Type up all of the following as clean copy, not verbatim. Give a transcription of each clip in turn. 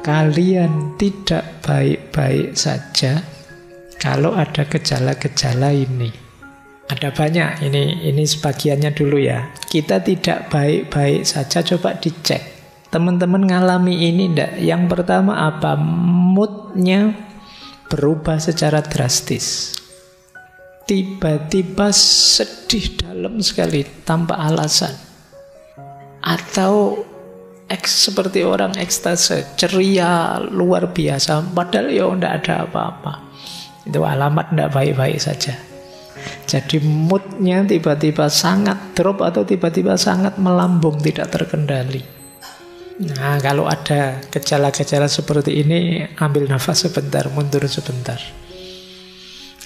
kalian tidak baik-baik saja kalau ada gejala-gejala ini. Ada banyak, ini sebagiannya dulu ya. Kita tidak baik-baik saja, coba dicek. Teman-teman ngalami ini enggak? Yang pertama apa? Moodnya berubah secara drastis. Tiba-tiba sedih dalam sekali tanpa alasan. Atau seperti orang ekstase, ceria luar biasa, padahal ya enggak ada apa-apa. Itu alamat enggak baik-baik saja. Jadi moodnya tiba-tiba sangat drop atau tiba-tiba sangat melambung, tidak terkendali. Nah, kalau ada gejala-gejala seperti ini, ambil nafas sebentar, mundur sebentar.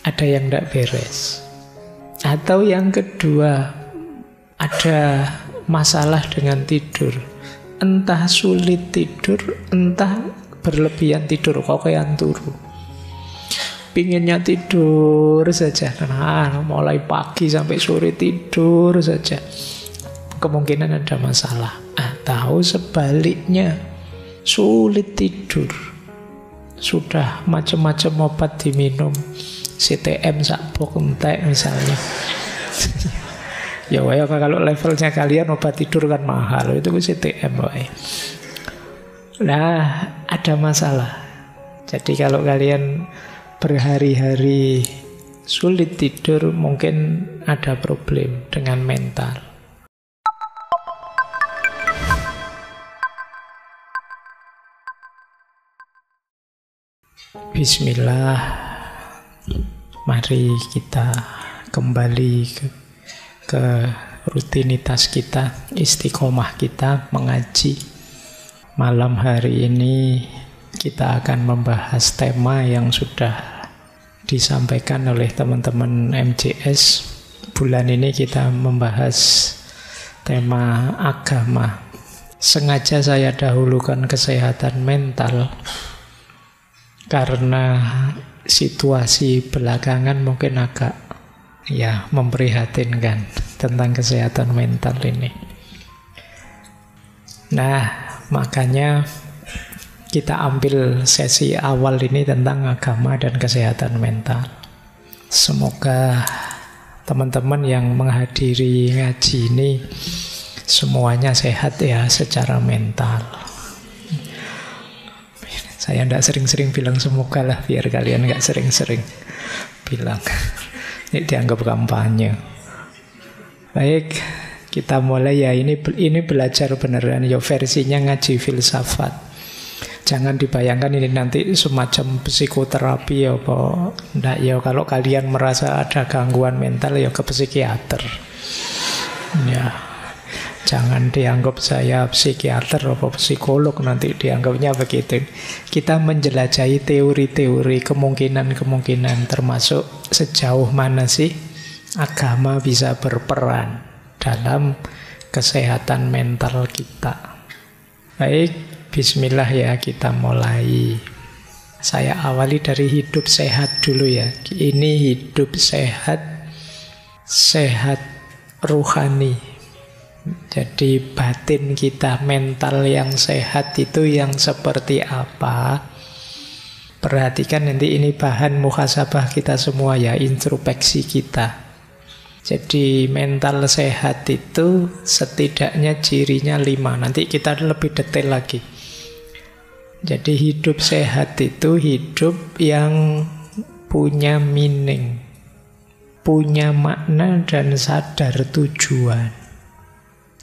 Ada yang tidak beres. Atau yang kedua, ada masalah dengan tidur. Entah sulit tidur, entah berlebihan tidur, kokean turu. Pinginnya tidur saja, nah, mulai pagi sampai sore tidur saja. Kemungkinan ada masalah. Atau sebaliknya, sulit tidur. Sudah macam-macam obat diminum, CTM sakbok entek misalnya. Ya kalau levelnya kalian obat tidur kan mahal, itu CTM wae. Nah, ada masalah. Jadi kalau kalian berhari-hari sulit tidur, mungkin ada problem dengan mental. Bismillah, mari kita kembali ke rutinitas kita, istiqomah kita mengaji. Malam hari ini kita akan membahas tema yang sudah disampaikan oleh teman-teman MJS. Bulan ini kita membahas tema agama. Sengaja saya dahulukan kesehatan mental karena situasi belakangan mungkin agak memprihatinkan tentang kesehatan mental ini. Nah, makanya kita ambil sesi awal ini tentang agama dan kesehatan mental. Semoga teman-teman yang menghadiri ngaji ini semuanya sehat ya secara mental. Saya tidak sering-sering bilang semoga lah, biar kalian nggak sering-sering bilang. Ini dianggap kampanye. Baik, kita mulai ya. Ini belajar beneran ya, versinya ngaji filsafat. Jangan dibayangkan ini nanti semacam psikoterapi ya, apa enggak ya. Kalau kalian merasa ada gangguan mental ya ke psikiater. Ya. Jangan dianggap saya psikiater atau psikolog, nanti dianggapnya begitu. Kita menjelajahi teori-teori, kemungkinan-kemungkinan, termasuk sejauh mana sih agama bisa berperan dalam kesehatan mental kita. Baik, bismillah ya, kita mulai. Saya awali dari hidup sehat dulu ya. Ini hidup sehat, sehat ruhani. Jadi batin kita, mental yang sehat itu yang seperti apa? Perhatikan nanti ini bahan muhasabah kita semua ya, introspeksi kita. Jadi mental sehat itu setidaknya cirinya 5. Nanti kita lebih detail lagi. Jadi hidup sehat itu hidup yang punya meaning, punya makna dan sadar tujuan.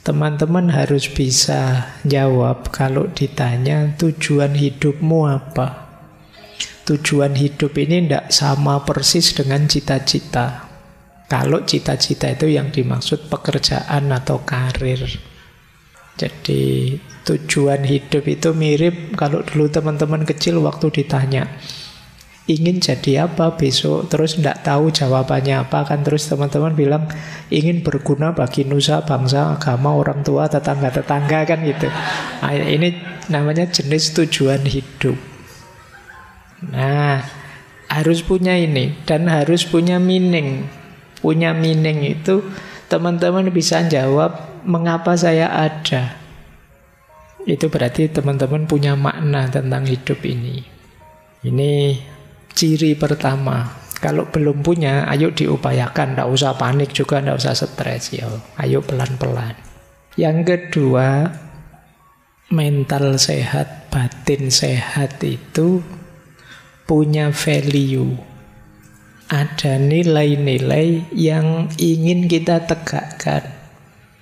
Teman-teman harus bisa jawab kalau ditanya tujuan hidupmu apa. Tujuan hidup ini tidak sama persis dengan cita-cita. Kalau cita-cita itu yang dimaksud pekerjaan atau karir. Jadi tujuan hidup itu mirip kalau dulu teman-teman kecil waktu ditanya ingin jadi apa besok, terus tidak tahu jawabannya apa kan, terus teman-teman bilang ingin berguna bagi nusa, bangsa, agama, orang tua, tetangga-tetangga kan gitu. Nah, ini namanya jenis tujuan hidup. Nah, harus punya ini dan harus punya meaning. Punya meaning itu teman-teman bisa jawab mengapa saya ada. Itu berarti teman-teman punya makna tentang hidup ini. Ini ciri pertama. Kalau belum punya, ayo diupayakan. Tidak usah panik juga, tidak usah stres. Ya, ayo pelan-pelan. Yang kedua, mental sehat, batin sehat itu punya value. Ada nilai-nilai yang ingin kita tegakkan,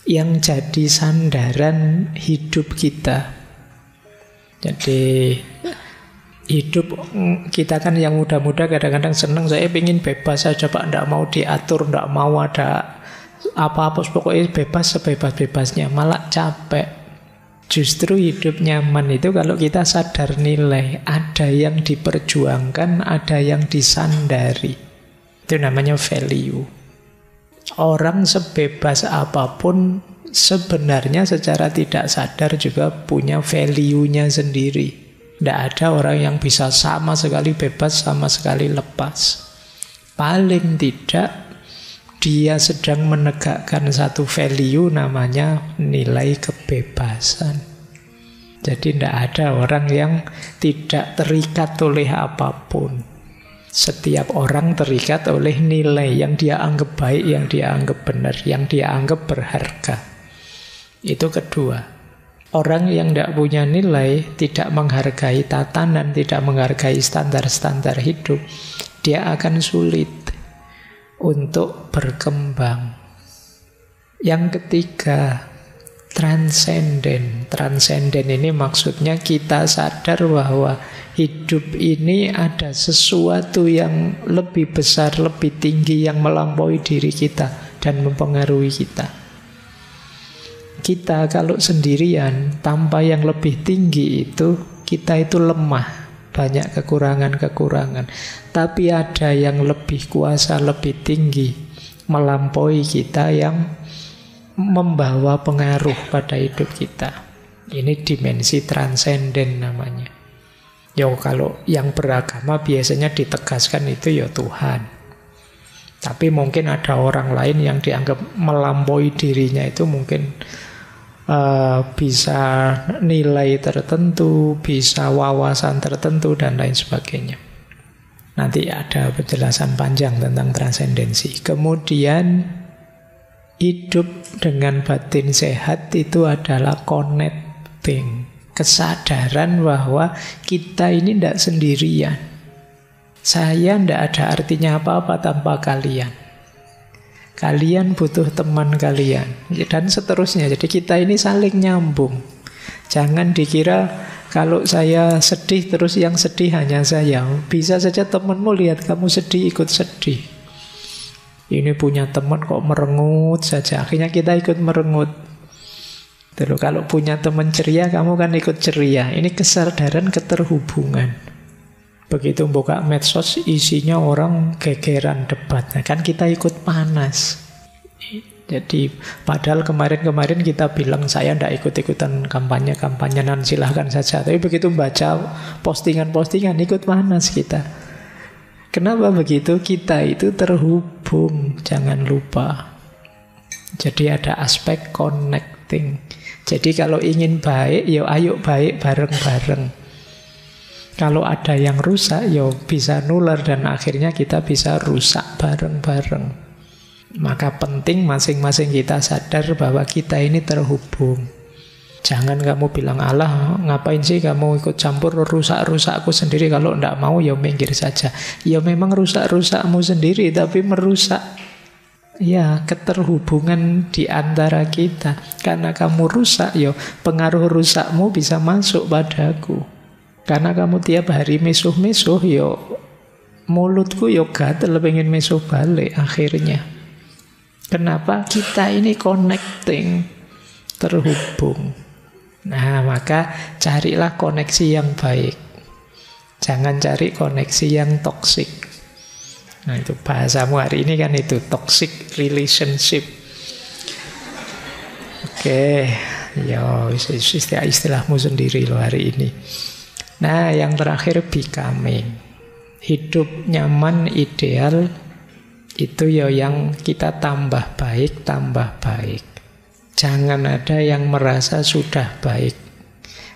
yang jadi sandaran hidup kita. Jadi hidup kita kan yang muda-muda kadang-kadang senang, saya ingin bebas saja Pak, tidak mau diatur, tidak mau ada apa-apa, pokoknya bebas sebebas-bebasnya, malah capek. Justru hidup nyaman itu kalau kita sadar nilai, ada yang diperjuangkan, ada yang disandari. Itu namanya value. Orang sebebas apapun sebenarnya secara tidak sadar juga punya value-nya sendiri. Tidak ada orang yang bisa sama sekali bebas, sama sekali lepas. Paling tidak dia sedang menegakkan satu value namanya nilai kebebasan. Jadi tidak ada orang yang tidak terikat oleh apapun. Setiap orang terikat oleh nilai yang dia anggap baik, yang dia anggap benar, yang dia anggap berharga. Itu kedua. Orang yang tidak punya nilai, tidak menghargai tatanan, tidak menghargai standar-standar hidup, dia akan sulit untuk berkembang. Yang ketiga, transenden. Transenden ini maksudnya kita sadar bahwa hidup ini ada sesuatu yang lebih besar, lebih tinggi, yang melampaui diri kita dan mempengaruhi kita. Kita kalau sendirian, tanpa yang lebih tinggi itu, kita itu lemah. Banyak kekurangan-kekurangan. Tapi ada yang lebih kuasa, lebih tinggi, melampaui kita, yang membawa pengaruh pada hidup kita. Ini dimensi transenden namanya. Ya kalau yang beragama biasanya ditegaskan itu ya Tuhan. Tapi mungkin ada orang lain yang dianggap melampaui dirinya, itu mungkin bisa nilai tertentu, bisa wawasan tertentu, dan lain sebagainya. Nanti ada penjelasan panjang tentang transendensi. Kemudian hidup dengan batin sehat itu adalah connecting. Kesadaran bahwa kita ini tidak sendirian. Saya tidak ada artinya apa-apa tanpa kalian. Kalian butuh teman kalian, dan seterusnya. Jadi kita ini saling nyambung. Jangan dikira kalau saya sedih terus yang sedih hanya saya. Bisa saja temanmu lihat kamu sedih, ikut sedih. Ini punya teman kok merengut saja, akhirnya kita ikut merengut. Terus kalau punya teman ceria, kamu kan ikut ceria. Ini kesadaran keterhubungan. Begitu buka medsos, isinya orang gegeran debat. Nah, kan kita ikut panas. Jadi padahal kemarin-kemarin kita bilang saya tidak ikut-ikutan kampanye-kampanyenan, silahkan saja. Tapi begitu baca postingan-postingan, ikut panas kita. Kenapa begitu? Kita itu terhubung, jangan lupa. Jadi ada aspek connecting. Jadi kalau ingin baik, ya ayo baik bareng-bareng. Kalau ada yang rusak, ya bisa nular, dan akhirnya kita bisa rusak bareng-bareng. Maka penting masing-masing kita sadar bahwa kita ini terhubung. Jangan kamu bilang, Allah ngapain sih kamu ikut campur rusak-rusak aku sendiri, kalau tidak mau ya minggir saja. Ya memang rusak-rusakmu sendiri, tapi merusak ya keterhubungan di antara kita. Karena kamu rusak, ya pengaruh rusakmu bisa masuk padaku. Karena kamu tiap hari mesuh-mesuh, yo mulutku yo gatel pengen mesuh balik akhirnya. Kenapa? Kita ini connecting, terhubung. Nah, maka carilah koneksi yang baik. Jangan cari koneksi yang toksik. Nah, itu bahasamu hari ini kan itu, toxic relationship. Oke, yo istilahmu sendiri loh hari ini. Nah, yang terakhir becoming. Hidup nyaman ideal itu ya yang kita tambah baik, tambah baik. Jangan ada yang merasa sudah baik.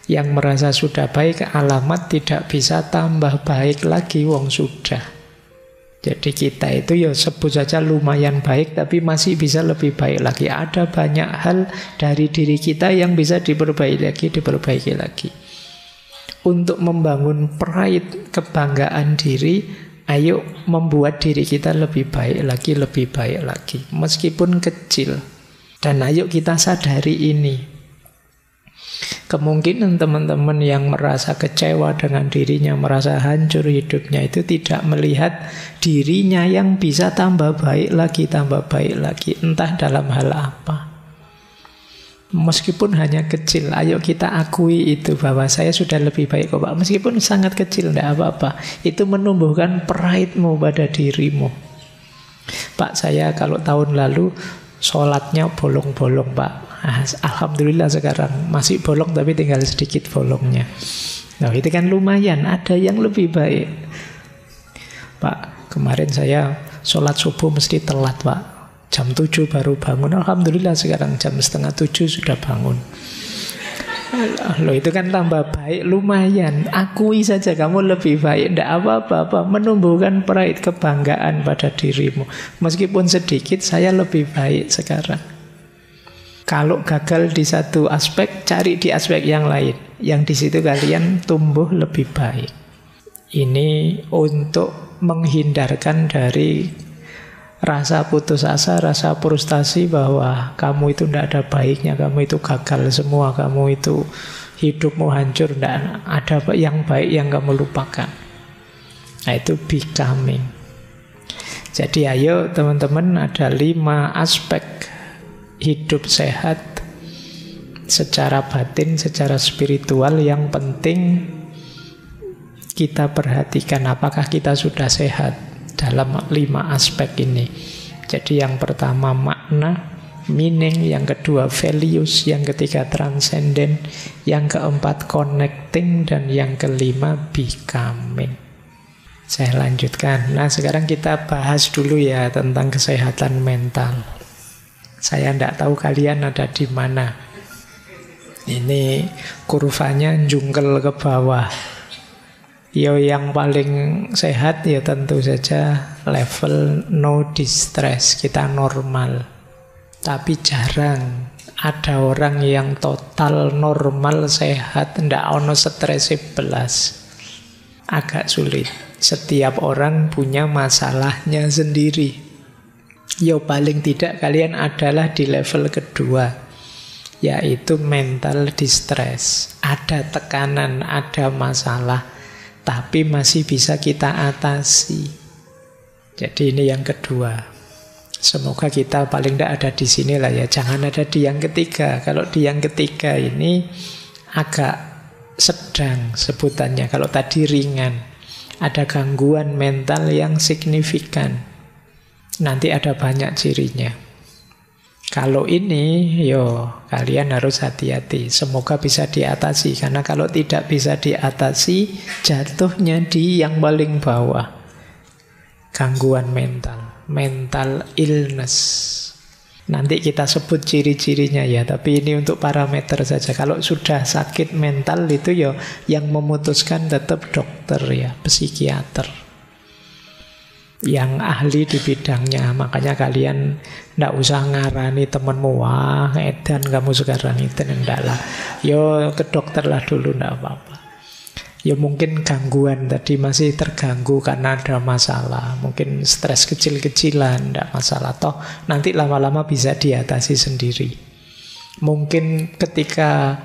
Yang merasa sudah baik, alamat tidak bisa tambah baik lagi, wong sudah. Jadi kita itu ya sebut saja lumayan baik, tapi masih bisa lebih baik lagi. Ada banyak hal dari diri kita yang bisa diperbaiki lagi. Untuk membangun pride, kebanggaan diri, ayo membuat diri kita lebih baik lagi. Meskipun kecil. Dan ayo kita sadari ini. Kemungkinan teman-teman yang merasa kecewa dengan dirinya, merasa hancur hidupnya, itu tidak melihat dirinya yang bisa tambah baik lagi. Entah dalam hal apa. Meskipun hanya kecil, ayo kita akui itu, bahwa saya sudah lebih baik kok Pak. Meskipun sangat kecil, tidak apa-apa. Itu menumbuhkan pride-mu pada dirimu. Pak, saya kalau tahun lalu sholatnya bolong-bolong Pak. Alhamdulillah sekarang masih bolong, tapi tinggal sedikit bolongnya. Nah itu kan lumayan, ada yang lebih baik. Pak, kemarin saya sholat subuh mesti telat Pak, jam 7 baru bangun. Alhamdulillah sekarang jam 6:30 sudah bangun. Loh itu kan tambah baik, lumayan. Akui saja kamu lebih baik, tidak apa-apa. Menumbuhkan pride, kebanggaan pada dirimu. Meskipun sedikit, saya lebih baik sekarang. Kalau gagal di satu aspek, cari di aspek yang lain, yang di situ kalian tumbuh lebih baik. Ini untuk menghindarkan dari rasa putus asa, rasa frustasi bahwa kamu itu tidak ada baiknya, kamu itu gagal semua, kamu itu hidupmu hancur, tidak ada yang baik yang kamu lupakan. Nah itu becoming. Jadi ayo teman-teman, ada 5 aspek hidup sehat secara batin, secara spiritual yang penting kita perhatikan apakah kita sudah sehat dalam 5 aspek ini. Jadi yang pertama makna, meaning, yang kedua values, yang ketiga transcendent, yang keempat connecting, dan yang kelima becoming. Saya lanjutkan. Nah sekarang kita bahas dulu ya tentang kesehatan mental. Saya tidak tahu kalian ada di mana. Ini kurvanya jungkel ke bawah. Yo yang paling sehat ya tentu saja level no distress, kita normal. Tapi jarang ada orang yang total normal sehat, ndak ono stres belas. Agak sulit. Setiap orang punya masalahnya sendiri. Yo paling tidak kalian adalah di level kedua, yaitu mental distress. Ada tekanan, ada masalah, tapi masih bisa kita atasi. Jadi ini yang kedua. Semoga kita paling tidak ada di sini lah ya. Jangan ada di yang ketiga. Kalau di yang ketiga ini agak sedang sebutannya. Kalau tadi ringan, ada gangguan mental yang signifikan. Nanti ada banyak cirinya. Kalau ini, kalian harus hati-hati. Semoga bisa diatasi. Karena kalau tidak bisa diatasi, jatuhnya di yang paling bawah. Gangguan mental. Mental illness. Nanti kita sebut ciri-cirinya ya. Tapi ini untuk parameter saja. Kalau sudah sakit mental itu yang memutuskan tetap dokter ya, psikiater. Yang ahli di bidangnya. Makanya kalian tidak usah ngarani temenmu, wah edan kamu sekarang itu, enggak lah. Ke dokter lah dulu, tidak apa-apa. Mungkin gangguan tadi masih terganggu karena ada masalah. Mungkin stres kecil-kecilan, tidak masalah. Toh nanti lama-lama bisa diatasi sendiri. Mungkin ketika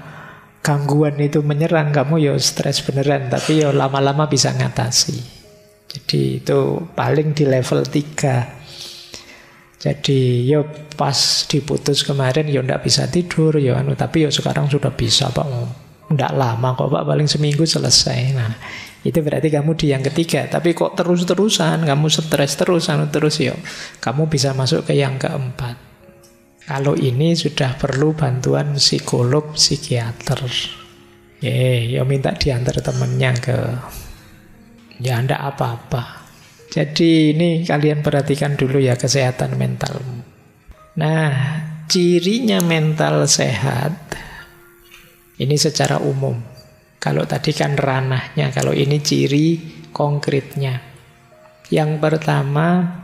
gangguan itu menyerang kamu stres beneran, tapi lama-lama bisa ngatasi. Jadi itu paling di level 3. Jadi pas diputus kemarin ndak bisa tidur tapi sekarang sudah bisa Pak. Ndak lama kok Pak, paling seminggu selesai. Nah, itu berarti kamu di yang ketiga. Tapi kok terus-terusan kamu stres terus kamu bisa masuk ke yang keempat. Kalau ini sudah perlu bantuan psikolog, psikiater. Minta diantar temennya ke. Ndak apa-apa. Jadi ini kalian perhatikan dulu ya kesehatan mentalmu. Nah, cirinya mental sehat Ini secara umum. Kalau tadi kan ranahnya, kalau ini ciri konkretnya. Yang pertama,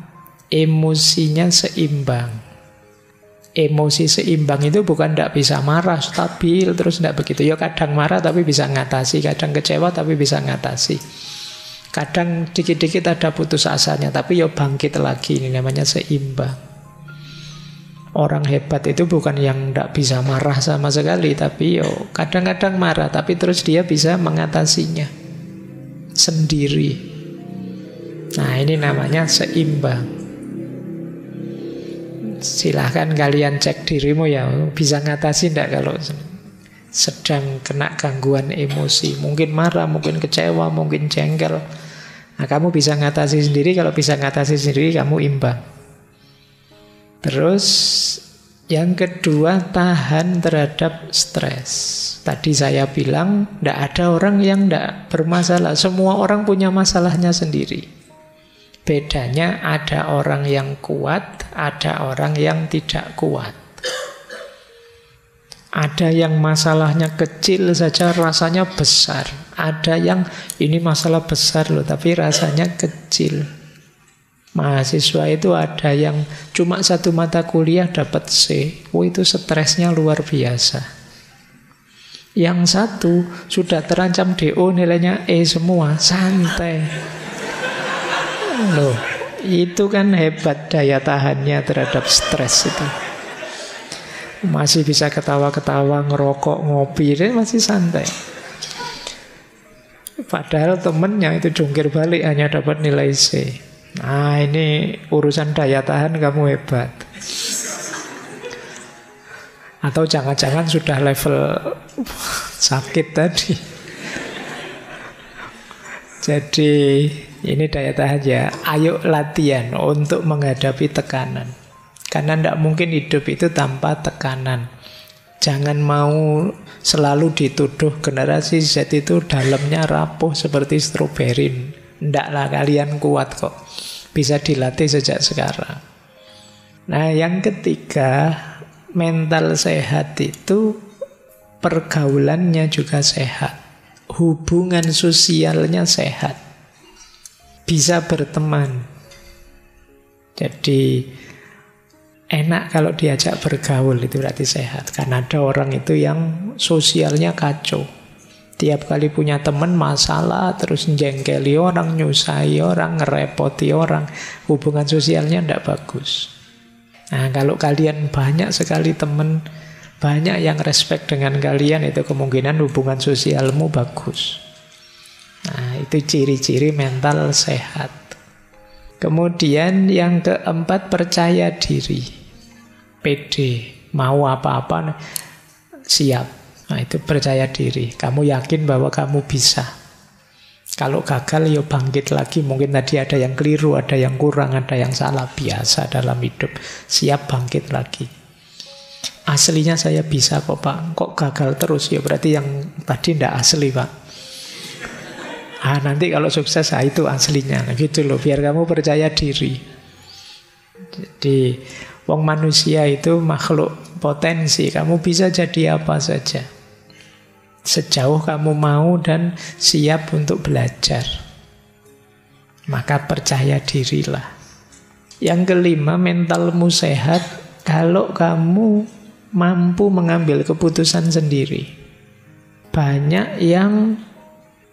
emosinya seimbang. Emosi seimbang itu bukan tidak bisa marah, stabil, terus tidak begitu. Ya kadang marah tapi bisa ngatasi, kadang kecewa tapi bisa ngatasi. Kadang dikit-dikit ada putus asanya, tapi ya bangkit lagi. Ini namanya seimbang. Orang hebat itu bukan yang tidak bisa marah sama sekali, tapi yo kadang-kadang marah, tapi terus dia bisa mengatasinya sendiri. Nah, ini namanya seimbang. Silahkan kalian cek dirimu ya, bisa ngatasi tidak kalau sedang kena gangguan emosi. Mungkin marah, mungkin kecewa, mungkin jengkel. Nah, kamu bisa ngatasi sendiri. Kalau bisa ngatasi sendiri, kamu imbang. Terus yang kedua, tahan terhadap stres. Tadi saya bilang tidak ada orang yang tidak bermasalah. Semua orang punya masalahnya sendiri. Bedanya ada orang yang kuat, ada orang yang tidak kuat. Ada yang masalahnya kecil saja rasanya besar. Ada yang ini masalah besar loh tapi rasanya kecil. Mahasiswa itu ada yang cuma satu mata kuliah dapat C. Itu stresnya luar biasa. Yang satu sudah terancam DO nilainya E semua, santai. Loh, itu kan hebat daya tahannya terhadap stres itu. Masih bisa ketawa-ketawa, ngerokok, ngopi, dia masih santai. Padahal temennya itu jungkir balik hanya dapat nilai C. Nah, ini urusan daya tahan kamu hebat. Atau jangan-jangan sudah level sakit tadi. Jadi ini daya tahan ya. Ayo latihan untuk menghadapi tekanan. Karena tidak mungkin hidup itu tanpa tekanan. Jangan mau selalu dituduh generasi Z itu dalamnya rapuh seperti stroberi. Ndaklah, kalian kuat kok. Bisa dilatih sejak sekarang. Nah, yang ketiga, mental sehat itu pergaulannya juga sehat. Hubungan sosialnya sehat. Bisa berteman. Jadi enak kalau diajak bergaul, itu berarti sehat. Karena ada orang itu yang sosialnya kacau. Tiap kali punya teman masalah, terus jengkeli orang, nyusahi orang, ngerepoti orang. Hubungan sosialnya tidak bagus. Nah, kalau kalian banyak sekali teman, banyak yang respect dengan kalian, itu kemungkinan hubungan sosialmu bagus. Nah, itu ciri-ciri mental sehat. Kemudian yang keempat, percaya diri. Pede, mau apa-apa, siap. Nah, itu percaya diri. Kamu yakin bahwa kamu bisa. Kalau gagal, ya bangkit lagi. Mungkin tadi ada yang keliru, ada yang kurang, ada yang salah. Biasa dalam hidup. Siap bangkit lagi. Aslinya saya bisa kok, Pak. Kok gagal terus? Ya berarti yang tadi tidak asli, Pak. Nanti kalau sukses, itu aslinya. Nah, gitu loh, biar kamu percaya diri. Jadi, wong manusia itu makhluk potensi. Kamu bisa jadi apa saja. Sejauh kamu mau dan siap untuk belajar. Maka percaya dirilah. Yang kelima, mentalmu sehat kalau kamu mampu mengambil keputusan sendiri. Banyak yang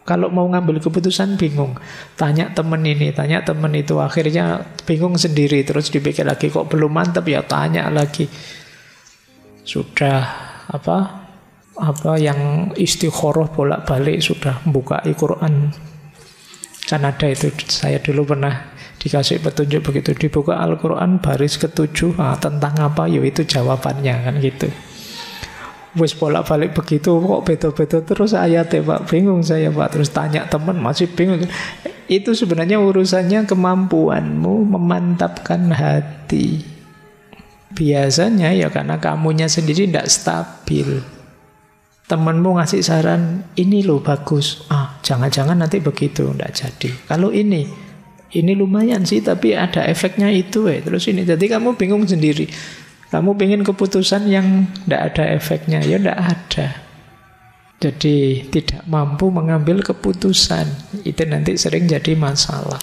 kalau mau ngambil keputusan bingung. Tanya temen ini, tanya temen itu. Akhirnya bingung sendiri. Terus dipikir lagi, kok belum mantap ya tanya lagi. Sudah apa yang istikharah bolak-balik sudah buka Al-Quran. Kan ada itu, saya dulu pernah dikasih petunjuk begitu, dibuka Al-Quran baris ke-7, tentang apa, itu jawabannya kan gitu. Wis bolak-balik begitu kok beda-beda terus ayatnya, Pak. Bingung saya, Pak. Terus tanya teman masih bingung. Itu sebenarnya urusannya kemampuanmu memantapkan hati. Biasanya ya karena kamunya sendiri tidak stabil. Temanmu ngasih saran, ini loh bagus. Jangan-jangan nanti begitu, tidak jadi. Kalau ini lumayan sih, tapi ada efeknya itu. Terus ini, jadi kamu bingung sendiri. Kamu pengen keputusan yang tidak ada efeknya, ya tidak ada. Jadi tidak mampu mengambil keputusan. Itu nanti sering jadi masalah.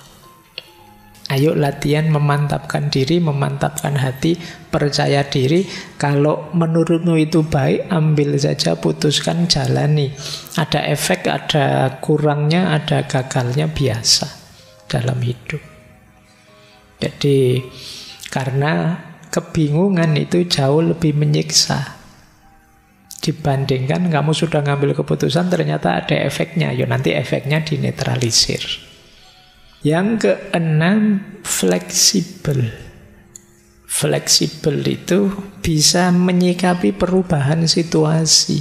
Ayo latihan memantapkan diri, memantapkan hati, percaya diri. Kalau menurutmu itu baik, ambil saja, putuskan, jalani. Ada efek, ada kurangnya, ada gagalnya, biasa dalam hidup. Jadi karena kebingungan itu jauh lebih menyiksa dibandingkan kamu sudah ngambil keputusan ternyata ada efeknya. Ya nanti efeknya dinetralisir. Yang keenam, fleksibel. Fleksibel itu bisa menyikapi perubahan situasi.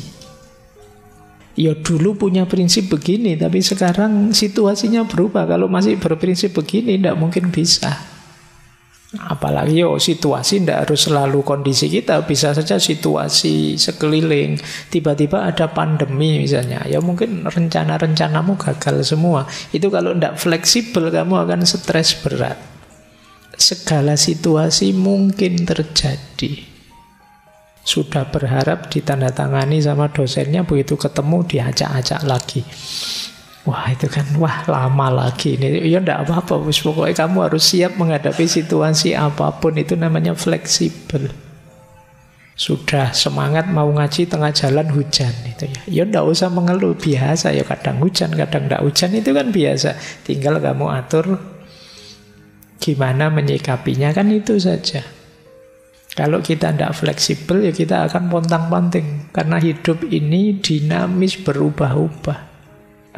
Ya dulu punya prinsip begini, tapi sekarang situasinya berubah. Kalau masih berprinsip begini, tidak mungkin bisa. Apalagi situasi tidak harus selalu kondisi kita, bisa saja situasi sekeliling. Tiba-tiba ada pandemi misalnya, ya mungkin rencana-rencanamu gagal semua. Itu kalau tidak fleksibel, kamu akan stres berat. Segala situasi mungkin terjadi. Sudah berharap ditandatangani sama dosennya, begitu ketemu diacak-acak lagi. Wah itu kan, lama lagi ini. Ya enggak apa-apa, pokoknya kamu harus siap menghadapi situasi apapun. Itu namanya fleksibel. Sudah semangat mau ngaji, tengah jalan hujan itu ya. Ya enggak usah mengeluh, biasa ya, kadang hujan, kadang enggak hujan, itu kan biasa. Tinggal kamu atur gimana menyikapinya, kan itu saja. Kalau kita tidak fleksibel ya kita akan pontang-panting. Karena hidup ini dinamis, berubah-ubah.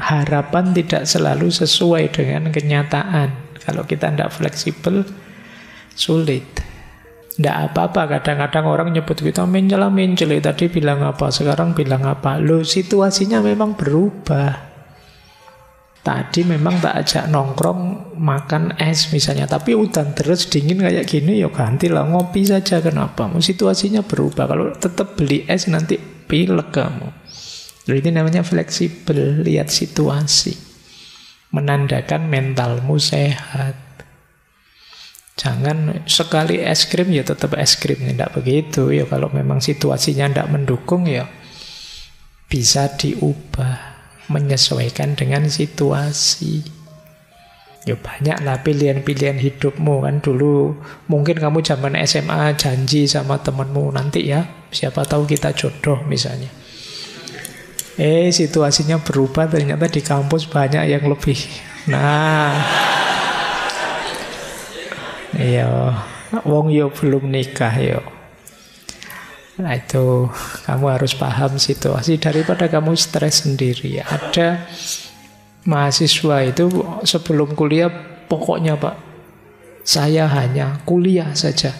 Harapan tidak selalu sesuai dengan kenyataan. Kalau kita tidak fleksibel, sulit. Tidak apa-apa, kadang-kadang orang nyebut kita mencela-mencela. Tadi bilang apa, sekarang bilang apa. Loh, situasinya memang berubah. Tadi memang tak ajak nongkrong makan es misalnya, tapi udan terus dingin kayak gini, ya gantilah ngopi saja. Kenapa? Situasinya berubah. Kalau tetap beli es nanti pilek kamu. Ini namanya fleksibel, lihat situasi. Menandakan mentalmu sehat. Jangan sekali es krim ya tetap es krim, tidak begitu. Ya kalau memang situasinya tidak mendukung ya bisa diubah, menyesuaikan dengan situasi. Ya banyaklah pilihan-pilihan hidupmu kan. Dulu mungkin kamu zaman SMA janji sama temanmu, nanti ya siapa tahu kita jodoh misalnya. Situasinya berubah, ternyata di kampus banyak yang lebih. Nah, iya, wong yo belum nikah yo. Nah itu kamu harus paham situasi daripada kamu stres sendiri. Ada mahasiswa itu sebelum kuliah pokoknya Pak, saya hanya kuliah saja,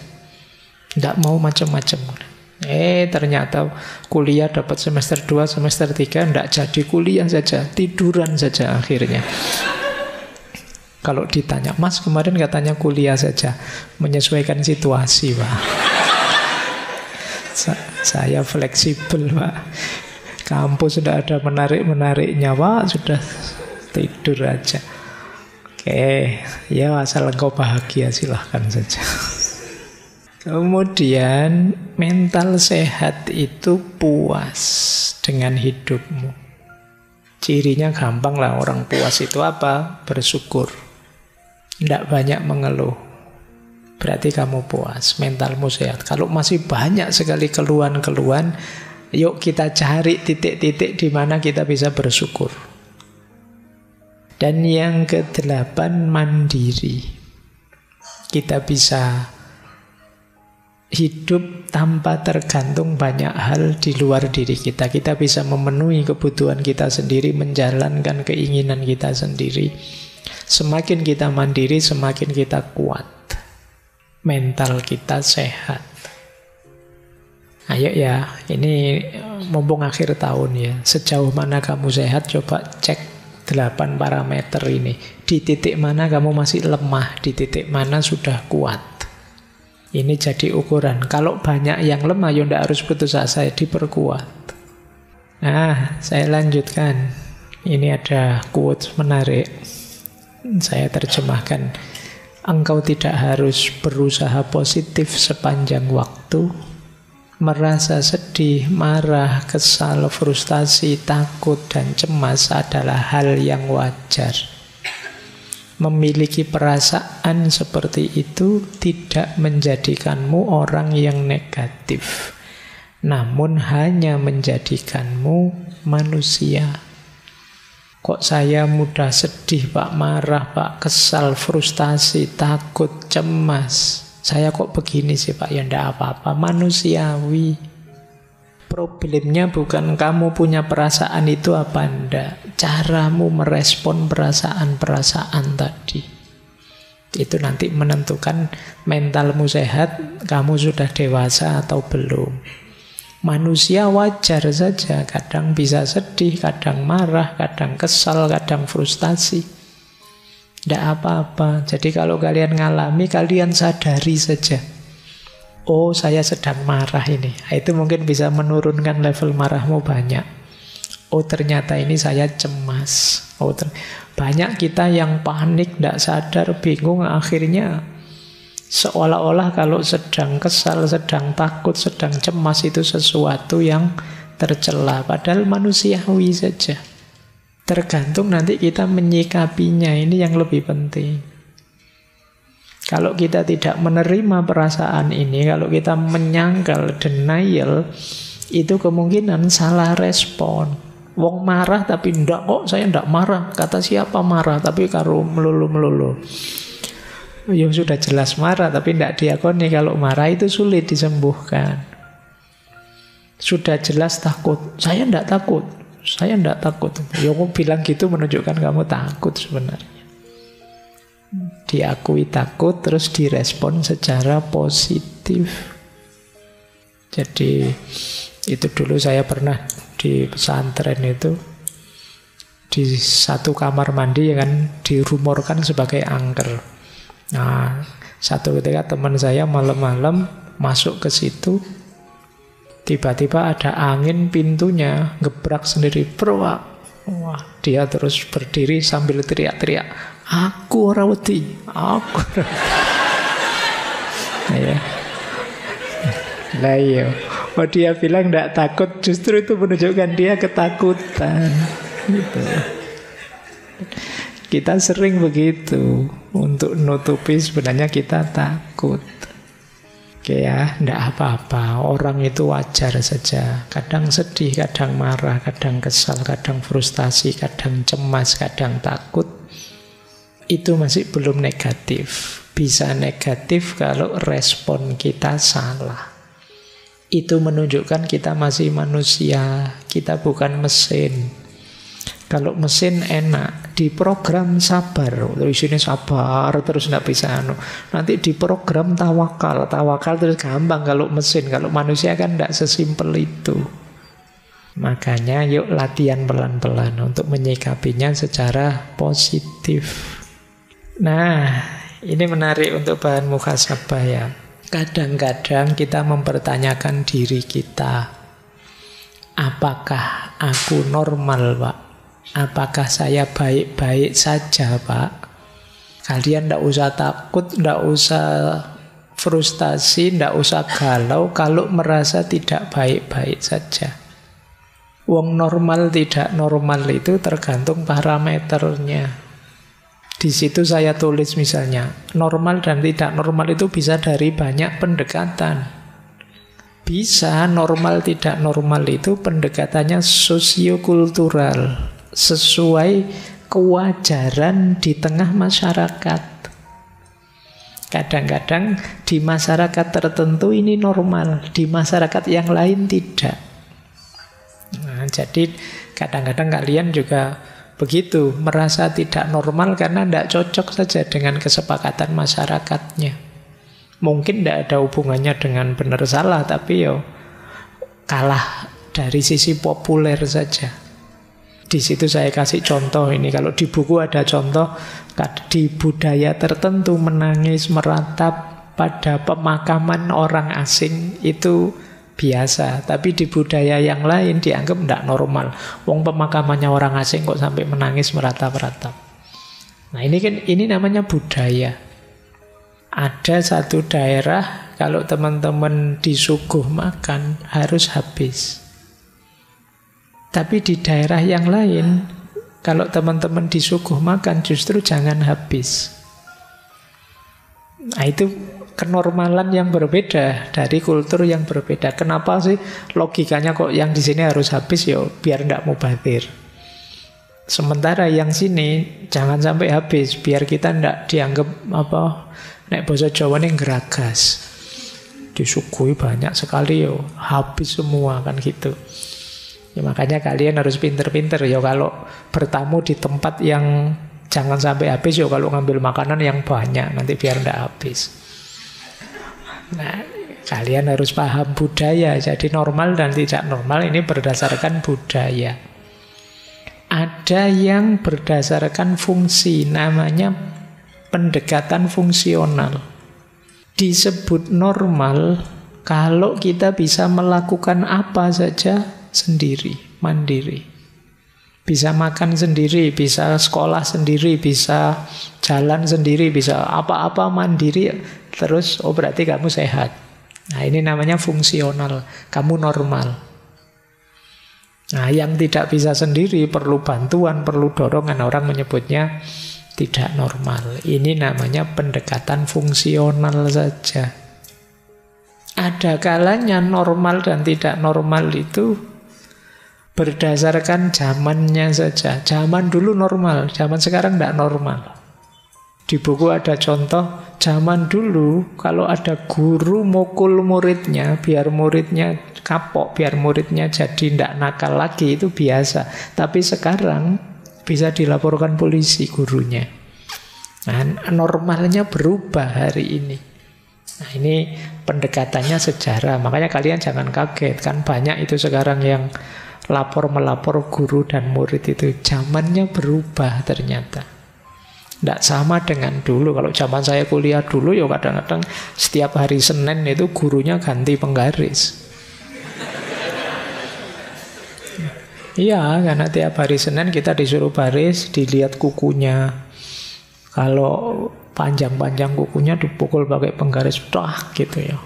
tidak mau macam-macam. Ternyata kuliah dapat semester 2, semester 3 tidak jadi kuliah saja, tiduran saja akhirnya. Kalau ditanya, Mas kemarin katanya kuliah saja, menyesuaikan situasi Pak. Saya fleksibel Pak. Kampus sudah ada menarik-menariknya Pak, sudah tidur aja. Oke, ya asal engkau bahagia silahkan saja. Kemudian mental sehat itu puas dengan hidupmu. Cirinya gampang lah, orang puas itu apa? Bersyukur. Tidak banyak mengeluh. Berarti kamu puas, mentalmu sehat. Kalau masih banyak sekali keluhan-keluhan, yuk kita cari titik-titik di mana kita bisa bersyukur. Dan yang ke-8, mandiri. Kita bisa hidup tanpa tergantung banyak hal di luar diri kita. Kita bisa memenuhi kebutuhan kita sendiri, menjalankan keinginan kita sendiri. Semakin kita mandiri, semakin kita kuat. Mental kita sehat. Ayo ya, ini mumpung akhir tahun ya. Sejauh mana kamu sehat, coba cek 8 parameter ini. Di titik mana kamu masih lemah, di titik mana sudah kuat. Ini jadi ukuran. Kalau banyak yang lemah, ya tidak harus putus asa, diperkuat. Nah, saya lanjutkan. Ini ada quotes menarik. Saya terjemahkan. Engkau tidak harus berusaha positif sepanjang waktu. Merasa sedih, marah, kesal, frustasi, takut, dan cemas adalah hal yang wajar. Memiliki perasaan seperti itu tidak menjadikanmu orang yang negatif, namun hanya menjadikanmu manusia. Kok saya mudah sedih, Pak, marah, Pak, kesal, frustasi, takut, cemas. Saya kok begini sih, Pak? Ya enggak apa-apa, manusiawi. Problemnya bukan kamu punya perasaan itu apa enggak, caramu merespon perasaan-perasaan tadi. Itu nanti menentukan mentalmu sehat, kamu sudah dewasa atau belum. Manusia wajar saja, kadang bisa sedih, kadang marah, kadang kesal, kadang frustasi. Tidak apa-apa. Jadi kalau kalian ngalami, kalian sadari saja. Oh, saya sedang marah ini. Itu mungkin bisa menurunkan level marahmu banyak. Oh, ternyata ini saya cemas. Banyak kita yang panik, tidak sadar, bingung. Akhirnya seolah-olah kalau sedang kesal, sedang takut, sedang cemas itu sesuatu yang tercela. Padahal manusiawi saja. Tergantung nanti kita menyikapinya, ini yang lebih penting. Kalau kita tidak menerima perasaan ini, kalau kita menyangkal, denial, itu kemungkinan salah respon. Wong marah tapi ndak kok, saya ndak marah. Kata siapa marah tapi karo melulu-melulu. Ya sudah jelas marah tapi ndak diakoni. Kalau marah itu sulit disembuhkan. Sudah jelas takut, saya ndak takut. Saya tidak takut. Ya kamu bilang gitu menunjukkan kamu takut sebenarnya. Diakui takut, terus direspon secara positif. Jadi itu dulu saya pernah di pesantren itu, di satu kamar mandi yang kan dirumorkan sebagai angker. Nah, satu ketika teman saya malam-malam masuk ke situ, tiba-tiba ada angin, pintunya gebrak sendiri. Wah, dia terus berdiri sambil teriak-teriak, aku ora wedi, aku. Ya. Lah iya. Oh, dia bilang tidak takut, justru itu menunjukkan dia ketakutan. Gitu. Kita sering begitu, untuk nutupi sebenarnya kita takut. Oke ya, tidak apa-apa. Orang itu wajar saja. Kadang sedih, kadang marah, kadang kesal, kadang frustasi, kadang cemas, kadang takut. Itu masih belum negatif. Bisa negatif kalau respon kita salah. Itu menunjukkan kita masih manusia. Kita bukan mesin. Kalau mesin enak, diprogram sabar, terus ini sabar, terus tidak bisa nanti diprogram tawakal terus gampang kalau mesin. Kalau manusia kan tidak sesimpel itu. Makanya yuk latihan pelan-pelan untuk menyikapinya secara positif. Nah, ini menarik untuk bahan muhasabah ya. Kadang-kadang kita mempertanyakan diri kita, apakah aku normal, Pak? Apakah saya baik-baik saja, Pak? Kalian tidak usah takut, tidak usah frustasi, tidak usah galau kalau merasa tidak baik-baik saja. Wong normal tidak normal itu tergantung parameternya. Di situ saya tulis misalnya, normal dan tidak normal itu bisa dari banyak pendekatan. Bisa normal tidak normal itu pendekatannya sosiokultural, sesuai kewajaran di tengah masyarakat. Kadang-kadang di masyarakat tertentu ini normal, di masyarakat yang lain tidak. Nah, jadi kadang-kadang kalian juga begitu, merasa tidak normal karena tidak cocok saja dengan kesepakatan masyarakatnya. Mungkin tidak ada hubungannya dengan benar salah, tapi yo kalah dari sisi populer saja. Di situ saya kasih contoh ini. Kalau di buku ada contoh, di budaya tertentu menangis meratap pada pemakaman orang asing itu biasa. Tapi di budaya yang lain dianggap tidak normal. Wong pemakamannya orang asing kok sampai menangis meratap-ratap. Nah ini namanya budaya. Ada satu daerah Kalau teman-teman disuguh makan, harus habis. Tapi di daerah yang lain, kalau teman-teman disuguh makan, justru jangan habis. Nah, itu kenormalan yang berbeda dari kultur yang berbeda. Kenapa sih logikanya kok yang di sini harus habis? Ya biar tidak mubazir. Sementara yang sini jangan sampai habis, biar kita tidak dianggap nek basa Jawa ini geragas. Disuguhi banyak sekali yo, habis semua kan gitu. Ya, makanya kalian harus pinter-pinter ya kalau bertamu di tempat yang jangan sampai habis ya, kalau ngambil makanan yang banyak nanti biar tidak habis. Nah, kalian harus paham budaya. Jadi normal dan tidak normal ini berdasarkan budaya. Ada yang berdasarkan fungsi, namanya pendekatan fungsional. Disebut normal kalau kita bisa melakukan apa saja sendiri, mandiri. Bisa makan sendiri, bisa sekolah sendiri, bisa jalan sendiri, bisa apa-apa mandiri. Terus, oh berarti kamu sehat. Nah, ini namanya fungsional. Kamu normal. Nah, yang tidak bisa sendiri, perlu bantuan, perlu dorongan, orang menyebutnya tidak normal. Ini namanya pendekatan fungsional saja. Ada kalanya normal dan tidak normal itu berdasarkan zamannya saja. Zaman dulu normal, zaman sekarang tidak normal. Di buku ada contoh, zaman dulu kalau ada guru mukul muridnya, biar muridnya kapok, biar muridnya jadi tidak nakal lagi, itu biasa. Tapi sekarang bisa dilaporkan polisi gurunya. Nah, normalnya berubah hari ini. Nah, ini pendekatannya sejarah. Makanya kalian jangan kaget, kan banyak itu sekarang yang lapor-melapor guru dan murid itu. Zamannya berubah ternyata. Tidak sama dengan dulu. Kalau zaman saya kuliah dulu, ya kadang-kadang setiap hari Senin itu gurunya ganti penggaris. Iya, karena tiap hari Senin kita disuruh baris, dilihat kukunya. Kalau panjang-panjang kukunya dipukul pakai penggaris, gitu ya.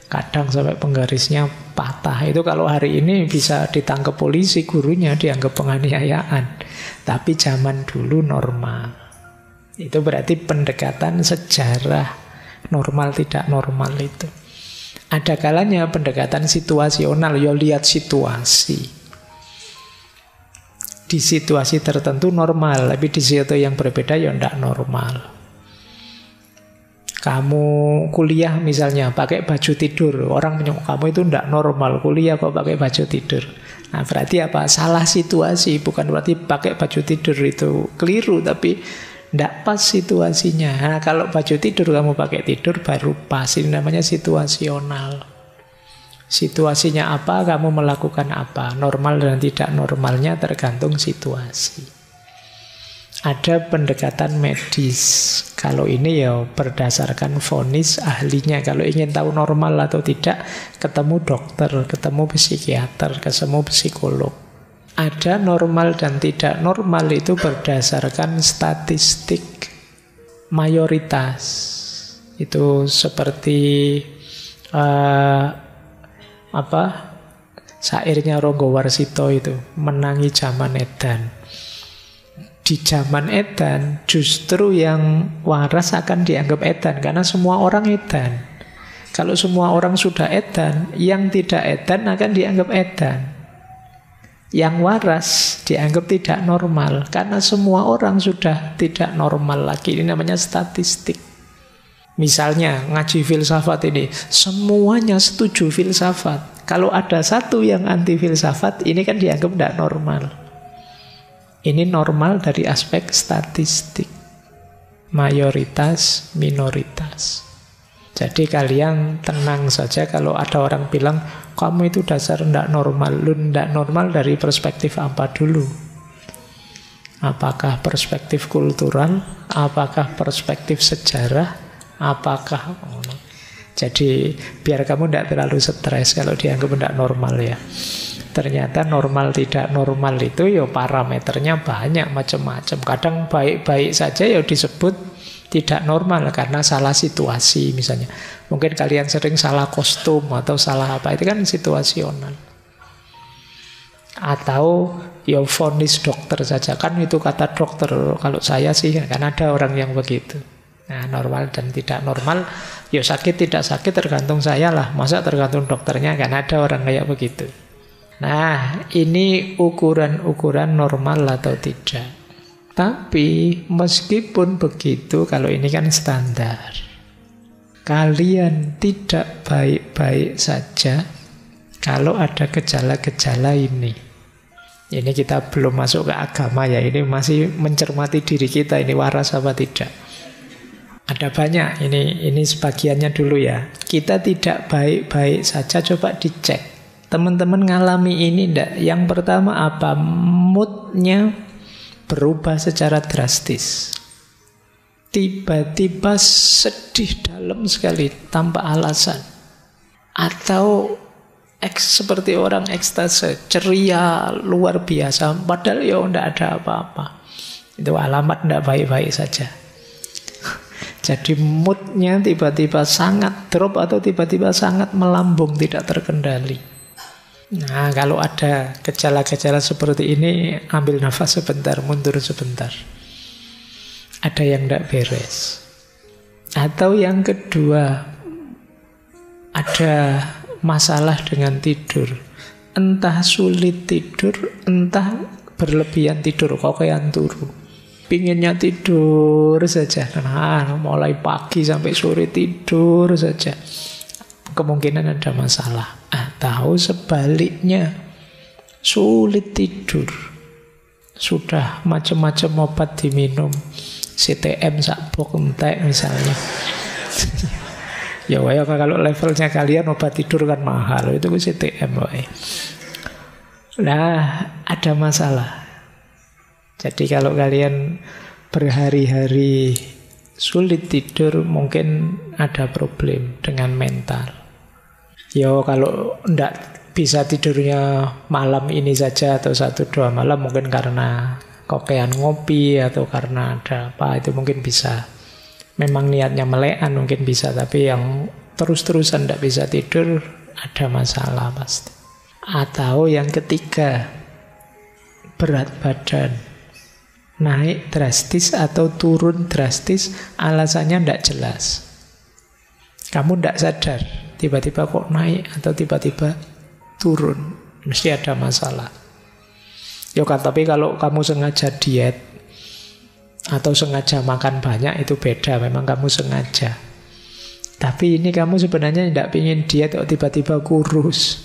Kadang sampai penggarisnya patah. Itu kalau hari ini bisa ditangkap polisi, gurunya dianggap penganiayaan. Tapi zaman dulu normal. Itu berarti pendekatan sejarah normal tidak normal itu. Ada kalanya pendekatan situasional, ya lihat situasi. Di situasi tertentu normal, tapi di situasi yang berbeda ya tidak normal. Kamu kuliah misalnya pakai baju tidur, orang menyebut kamu itu tidak normal, kuliah kok pakai baju tidur. Nah, berarti apa? Salah situasi, bukan berarti pakai baju tidur itu keliru, tapi tidak pas situasinya. Nah, kalau baju tidur kamu pakai tidur baru pas. Ini namanya situasional. Situasinya apa, kamu melakukan apa. Normal dan tidak normalnya tergantung situasi. Ada pendekatan medis. Kalau ini ya berdasarkan vonis ahlinya. Kalau ingin tahu normal atau tidak, ketemu dokter, ketemu psikiater, ketemu psikolog. Ada normal dan tidak normal itu berdasarkan statistik mayoritas. Itu seperti syairnya Ronggo Warsito itu, menangi zaman edan. Di zaman edan justru yang waras akan dianggap edan karena semua orang edan. Kalau semua orang sudah edan, yang tidak edan akan dianggap edan. Yang waras dianggap tidak normal karena semua orang sudah tidak normal lagi. Ini namanya statistik. Misalnya ngaji filsafat ini, semuanya setuju filsafat. Kalau ada satu yang anti filsafat, ini kan dianggap tidak normal. Ini normal dari aspek statistik. Mayoritas, minoritas. Jadi kalian tenang saja kalau ada orang bilang, kamu itu dasar tidak normal. Lu tidak normal dari perspektif apa dulu? Apakah perspektif kultural? Apakah perspektif sejarah? Apakah... Jadi biar kamu tidak terlalu stres kalau dianggap tidak normal ya. Ternyata normal tidak normal itu ya parameternya banyak macam-macam. Kadang baik-baik saja ya disebut tidak normal karena salah situasi misalnya. Mungkin kalian sering salah kostum atau salah apa, itu kan situasional. Atau ya vonis dokter saja, kan itu kata dokter. Kalau saya sih kan ada orang yang begitu. Nah, normal dan tidak normal, ya sakit tidak sakit tergantung saya lah. Masa tergantung dokternya, kan ada orang kayak begitu. Nah, ini ukuran-ukuran normal atau tidak. Tapi meskipun begitu, kalau ini kan standar, kalian tidak baik-baik saja kalau ada gejala-gejala ini. Ini kita belum masuk ke agama ya, ini masih mencermati diri kita, ini waras apa tidak. Ada banyak, ini sebagiannya dulu ya. Kita tidak baik-baik saja, coba dicek. Teman-teman ngalami ini enggak? Yang pertama apa? Moodnya berubah secara drastis. Tiba-tiba sedih dalam sekali tanpa alasan. Atau seperti orang ekstase, ceria luar biasa, padahal ya tidak ada apa-apa. Itu alamat tidak baik-baik saja. Jadi moodnya tiba-tiba sangat drop atau tiba-tiba sangat melambung, tidak terkendali. Nah, kalau ada gejala-gejala seperti ini, ambil nafas sebentar, mundur sebentar. Ada yang tidak beres. Atau yang kedua, ada masalah dengan tidur. Entah sulit tidur, entah berlebihan tidur, kokean turu. Pinginnya tidur saja. Nah, mulai pagi sampai sore tidur saja. Kemungkinan ada masalah. Atau sebaliknya, sulit tidur. Sudah macam-macam obat diminum, CTM sakbok entek misalnya. Ya wae kalau levelnya kalian obat tidur kan mahal, itu CTM wae. Nah, ada masalah. Jadi kalau kalian berhari-hari sulit tidur, mungkin ada problem dengan mental. Yo, kalau ndak bisa tidurnya malam ini saja atau 1-2 malam, mungkin karena kokean ngopi atau karena ada apa, itu mungkin bisa. Memang niatnya melekan mungkin bisa, tapi yang terus-terusan ndak bisa tidur ada masalah pasti. Atau yang ketiga, berat badan naik drastis atau turun drastis, alasannya ndak jelas. Kamu ndak sadar, tiba-tiba kok naik atau tiba-tiba turun, mesti ada masalah. Ya kan, tapi kalau kamu sengaja diet atau sengaja makan banyak, itu beda, memang kamu sengaja. Tapi ini kamu sebenarnya tidak ingin diet kok tiba-tiba kurus.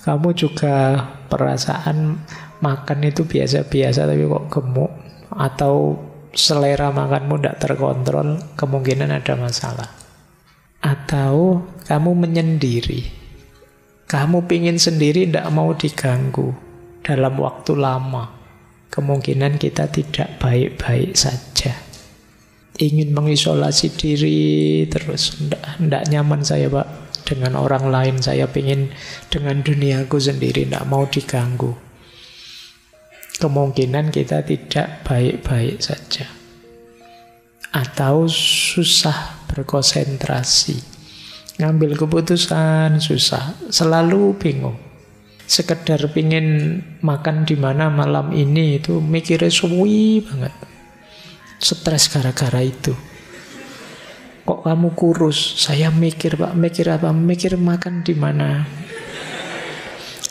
Kamu juga perasaan makan itu biasa-biasa tapi kok gemuk, atau selera makanmu tidak terkontrol, kemungkinan ada masalah. Atau kamu menyendiri, kamu pingin sendiri, tidak mau diganggu dalam waktu lama, kemungkinan kita tidak baik-baik saja. Ingin mengisolasi diri terus, tidak nyaman saya Pak dengan orang lain, saya pingin dengan duniaku sendiri, tidak mau diganggu. Kemungkinan kita tidak baik-baik saja. Atau susah berkonsentrasi, ngambil keputusan susah, selalu bingung. Sekedar pingin makan di mana malam ini, itu mikirnya suwi banget. Stres gara-gara itu. Kok kamu kurus? Saya mikir Pak, mikir apa? Mikir makan di mana.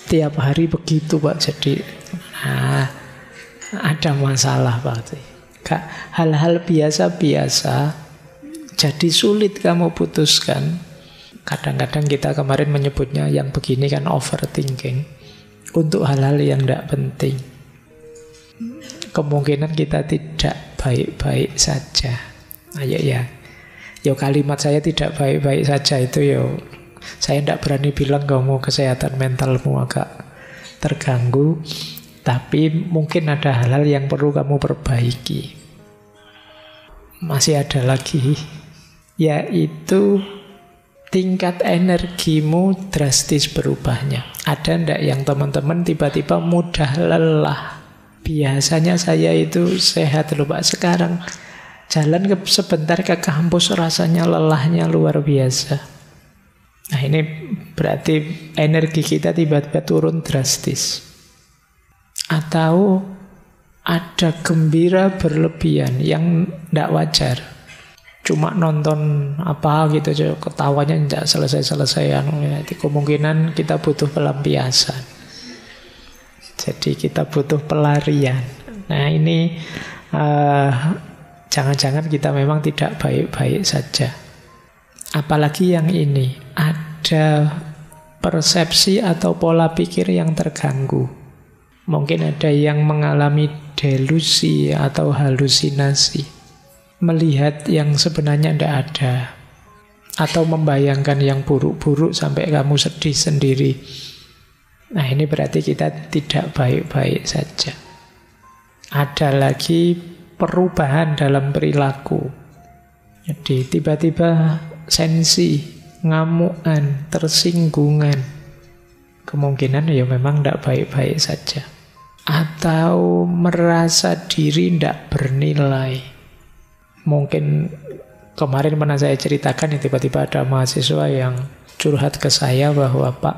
Tiap hari begitu Pak, jadi ada masalah Pak. Hal-hal biasa-biasa jadi sulit kamu putuskan. Kadang-kadang kita kemarin menyebutnya yang begini kan overthinking, untuk hal-hal yang tidak penting. Kemungkinan kita tidak baik-baik saja. Ayo ya. Yo, kalimat saya tidak baik-baik saja itu yo, saya tidak berani bilang kamu kesehatan mentalmu agak terganggu, tapi mungkin ada hal-hal yang perlu kamu perbaiki. Masih ada lagi, yaitu tingkat energimu drastis berubahnya. Ada ndak yang teman-teman tiba-tiba mudah lelah? Biasanya saya itu sehat loh Pak, sekarang Jalan sebentar ke kampus rasanya lelahnya luar biasa. Nah ini berarti energi kita tiba-tiba turun drastis. Atau ada gembira berlebihan yang tidak wajar. Cuma nonton apa gitu, ketawanya tidak selesai-selesai. Jadi kemungkinan kita butuh pelampiasan. Jadi kita butuh pelarian. Nah ini jangan-jangan kita memang tidak baik-baik saja. Apalagi yang ini, ada persepsi atau pola pikir yang terganggu. Mungkin ada yang mengalami delusi atau halusinasi, melihat yang sebenarnya tidak ada, atau membayangkan yang buruk-buruk sampai kamu sedih sendiri. Nah ini berarti kita tidak baik-baik saja. Ada lagi perubahan dalam perilaku. Jadi tiba-tiba sensi, ngamukan, tersinggungan. Kemungkinan ya memang tidak baik-baik saja. Atau merasa diri tidak bernilai. Mungkin kemarin pernah saya ceritakan, tiba-tiba ada mahasiswa yang curhat ke saya bahwa Pak,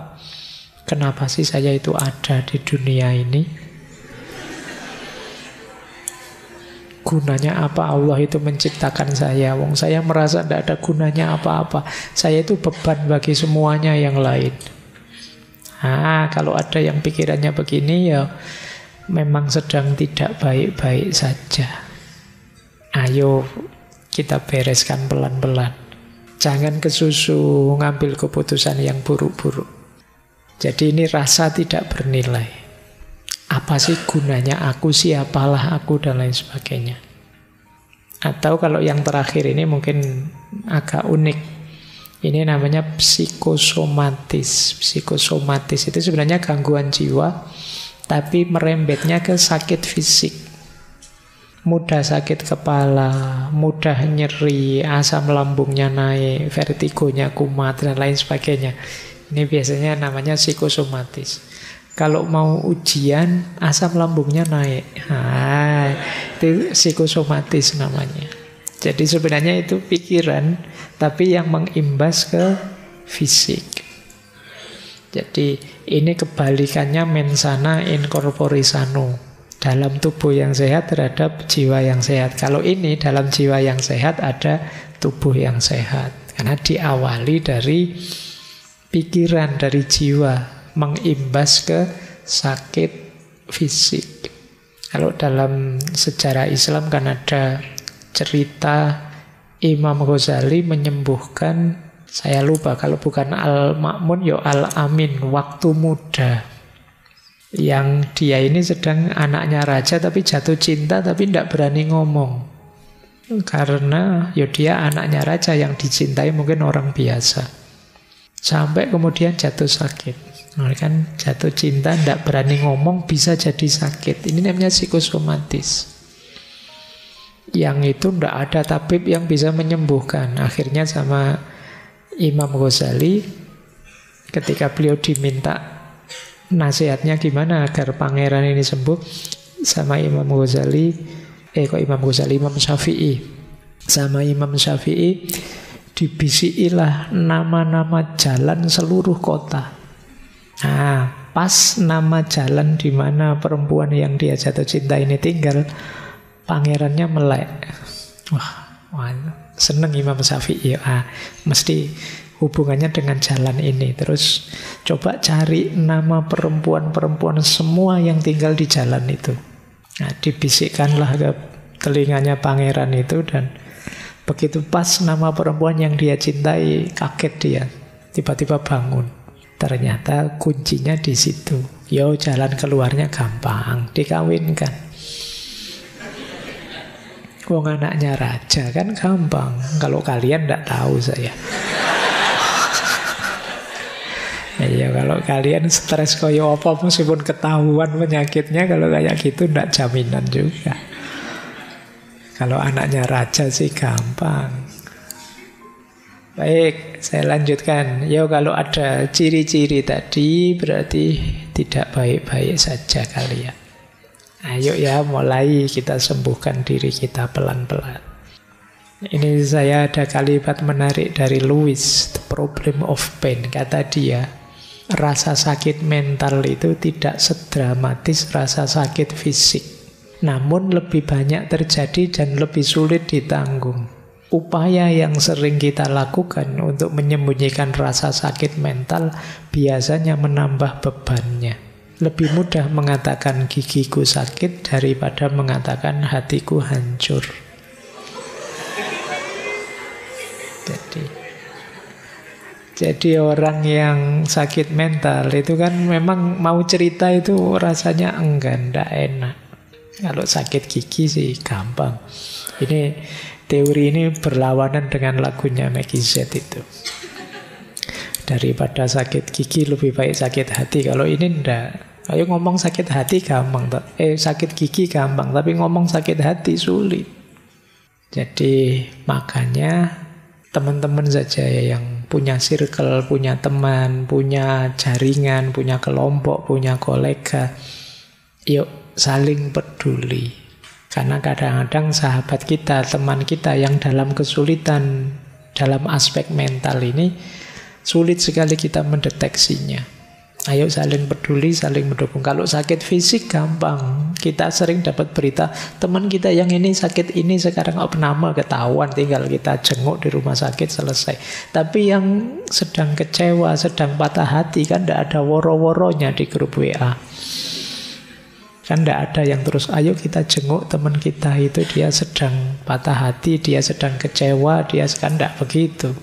kenapa sih saya itu ada di dunia ini? Gunanya apa Allah itu menciptakan saya? Wong saya merasa tidak ada gunanya apa-apa. Saya itu beban bagi semuanya yang lain. Kalau ada yang pikirannya begini ya memang sedang tidak baik-baik saja. Ayo kita bereskan pelan-pelan. Jangan kesusu ngambil keputusan yang buruk-buruk. Jadi ini rasa tidak bernilai. Apa sih gunanya aku, siapalah aku, dan lain sebagainya. Atau kalau yang terakhir ini mungkin agak unik. Ini namanya psikosomatis. Psikosomatis itu sebenarnya gangguan jiwa, tapi merembetnya ke sakit fisik. Mudah sakit kepala, mudah nyeri, asam lambungnya naik, vertigonya kumat, dan lain sebagainya. Ini biasanya namanya psikosomatis. Kalau mau ujian, asam lambungnya naik. Itu psikosomatis namanya. Jadi sebenarnya itu pikiran, tapi yang mengimbas ke fisik. Jadi ini kebalikannya mensana in corpore sano. Dalam tubuh yang sehat terhadap jiwa yang sehat. Kalau ini dalam jiwa yang sehat ada tubuh yang sehat. Karena diawali dari pikiran, dari jiwa, mengimbas ke sakit fisik. Kalau dalam sejarah Islam kan ada cerita Imam Ghazali menyembuhkan, saya lupa, kalau bukan Al-Ma'mun ya Al-Amin, waktu muda. Yang dia ini sedang anaknya raja tapi jatuh cinta tapi tidak berani ngomong. Karena ya dia anaknya raja yang dicintai mungkin orang biasa. Sampai kemudian jatuh sakit. Nah, kan jatuh cinta tidak berani ngomong bisa jadi sakit. Ini namanya psikosomatis. Yang itu tidak ada tabib yang bisa menyembuhkan. Akhirnya sama Imam Ghazali, ketika beliau diminta nasihatnya gimana agar pangeran ini sembuh, sama Imam Ghazali, Imam Syafi'i, sama Imam Syafi'i dibisikilah nama-nama jalan seluruh kota. Pas nama jalan di mana perempuan yang dia jatuh cinta ini tinggal, pangerannya melek. Wah, seneng Imam Syafi'i. Mesti hubungannya dengan jalan ini. Terus coba cari nama perempuan-perempuan semua yang tinggal di jalan itu. Dibisikkanlah ke telinganya pangeran itu, dan begitu pas nama perempuan yang dia cintai, kaget dia. Tiba-tiba bangun. Ternyata kuncinya di situ. Jalan keluarnya gampang, dikawinkan. Wong anaknya raja kan gampang. Kalau kalian tidak tahu saya. Kalau kalian stres koyo apa meskipun ketahuan penyakitnya, kalau kayak gitu tidak jaminan juga. Kalau anaknya raja sih gampang. Baik, saya lanjutkan. Kalau ada ciri-ciri tadi berarti tidak baik-baik saja kalian. Ayo ya, mulai kita sembuhkan diri kita pelan-pelan. Ini saya ada kalimat menarik dari Lewis, The Problem of Pain. Kata dia, rasa sakit mental itu tidak sedramatis rasa sakit fisik, namun lebih banyak terjadi dan lebih sulit ditanggung. Upaya yang sering kita lakukan untuk menyembunyikan rasa sakit mental biasanya menambah bebannya. Lebih mudah mengatakan gigiku sakit daripada mengatakan hatiku hancur. Jadi orang yang sakit mental itu kan memang mau cerita itu rasanya enggak enak. Kalau sakit gigi sih gampang. Ini teori ini berlawanan dengan lagunya Maggie Z itu. Daripada sakit gigi lebih baik sakit hati. Kalau ini enggak. Ayo ngomong sakit hati gampang. Sakit gigi gampang. Tapi ngomong sakit hati sulit. Jadi makanya teman-teman saja yang punya circle, punya teman, punya jaringan, punya kelompok, punya kolega, yuk saling peduli. Karena kadang-kadang sahabat kita, teman kita yang dalam kesulitan dalam aspek mental ini, sulit sekali kita mendeteksinya. Ayo saling peduli, saling mendukung. Kalau sakit fisik gampang. Kita sering dapat berita teman kita yang ini sakit ini sekarang opname, ketahuan, tinggal kita jenguk di rumah sakit, selesai. Tapi yang sedang kecewa, sedang patah hati kan tidak ada woro-woronya di grup WA. Kan tidak ada yang terus ayo kita jenguk teman kita itu, dia sedang patah hati, dia sedang kecewa, dia kan tidak begitu.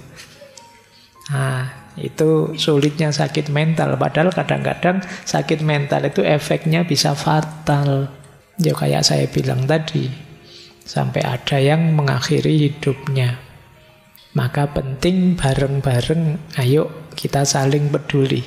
Nah, itu sulitnya sakit mental. Padahal kadang-kadang sakit mental itu efeknya bisa fatal. Ya kayak saya bilang tadi, sampai ada yang mengakhiri hidupnya. Maka penting bareng-bareng, ayo kita saling peduli.